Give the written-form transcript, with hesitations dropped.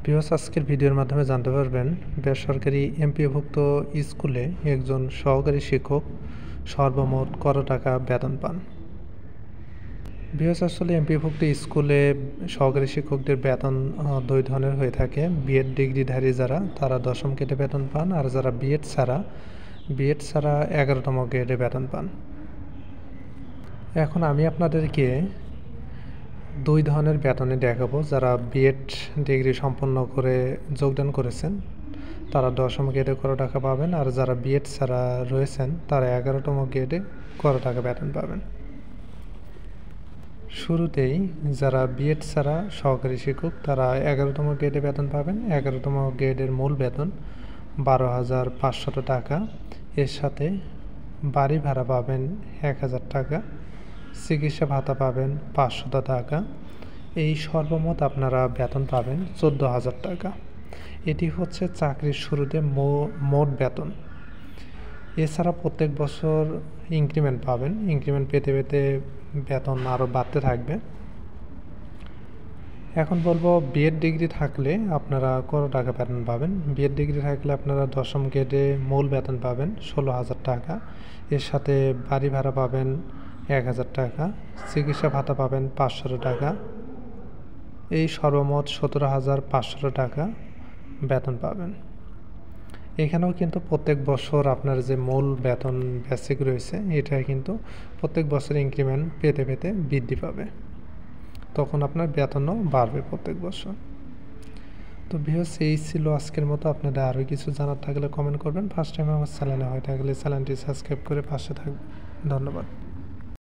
Viewers, আজকের ভিডিওর মাধ্যমে জানতে পারবেন বেসরকারি এমপিওভুক্ত স্কুলে একজন সহকারী শিক্ষক সর্বমোট কত টাকা বেতন পান। ভিউয়ার্স, আসলে এমপিওভুক্ত স্কুলে সহকারী শিক্ষকদের বেতন দুই ধরনের হয়ে থাকে। বিএড ডিগ্রিধারী যারা, তারা 10ম গ্রেডে বেতন পান, আর যারা বিএড ছাড়া 11তম গ্রেডে বেতন পান। এখন আমি আপনাদেরকে দুই ধরনের বেতনে দেখাবো। যারা বিএড ডিগ্রি সম্পন্ন করে যোগদান করেছেন তারা 10ম গ্রেডে কত টাকা পাবেন, আর যারা বিএড ছাড়া রয়েছেন তারা 11তম গ্রেডে কত টাকা বেতন পাবেন। শুরুতেই যারা বিএড ছাড়া সহকারী শিক্ষক তারা 11তম গ্রেডে বেতন পাবেন। 11তম গ্রেডের মূল বেতন 12,500 টাকা। এর সাথে বাড়ি ভাড়া পাবেন 1,000 টাকা, চিকিৎসা ভাতা পাবেন 500 টাকা। এই সর্বমোট আপনারা বেতন পাবেন 14,000 টাকা। এটি হচ্ছে চাকরির শুরুতে মোট বেতন। এছাড়া প্রত্যেক বছর ইনক্রিমেন্ট পাবেন। ইনক্রিমেন্ট পেতে পেতে বেতন আরও বাড়তে থাকবে। এখন বলবো বিএড ডিগ্রি থাকলে আপনারা কত টাকা বেতন পাবেন। বিএড ডিগ্রি থাকলে আপনারা 10ম গ্রেডে মূল বেতন পাবেন 16,000 টাকা। এর সাথে বাড়ি ভাড়া পাবেন 1,000 টাকা, চিকিৎসা ভাতা পাবেন 500 টাকা। এই সর্বমোট 17,500 টাকা বেতন পাবেন। এখানেও কিন্তু প্রত্যেক বছর আপনার যে মূল বেতন বেসিক রয়েছে এটা কিন্তু প্রত্যেক বছর ইনক্রিমেন্ট পেতে পেতে বৃদ্ধি পাবে, তখন আপনার বেতনও বাড়বে প্রত্যেক বছর। তো ভিউয়ার্স, এই ছিল আজকের মতো। আপনাদের আরও কিছু জানার থাকলে কমেন্ট করবেন। ফার্স্ট টাইম আমার চ্যানেলে হয়ে থাকলে চ্যানেলটি সাবস্ক্রাইব করে পাশে থাকবেন। ধন্যবাদ।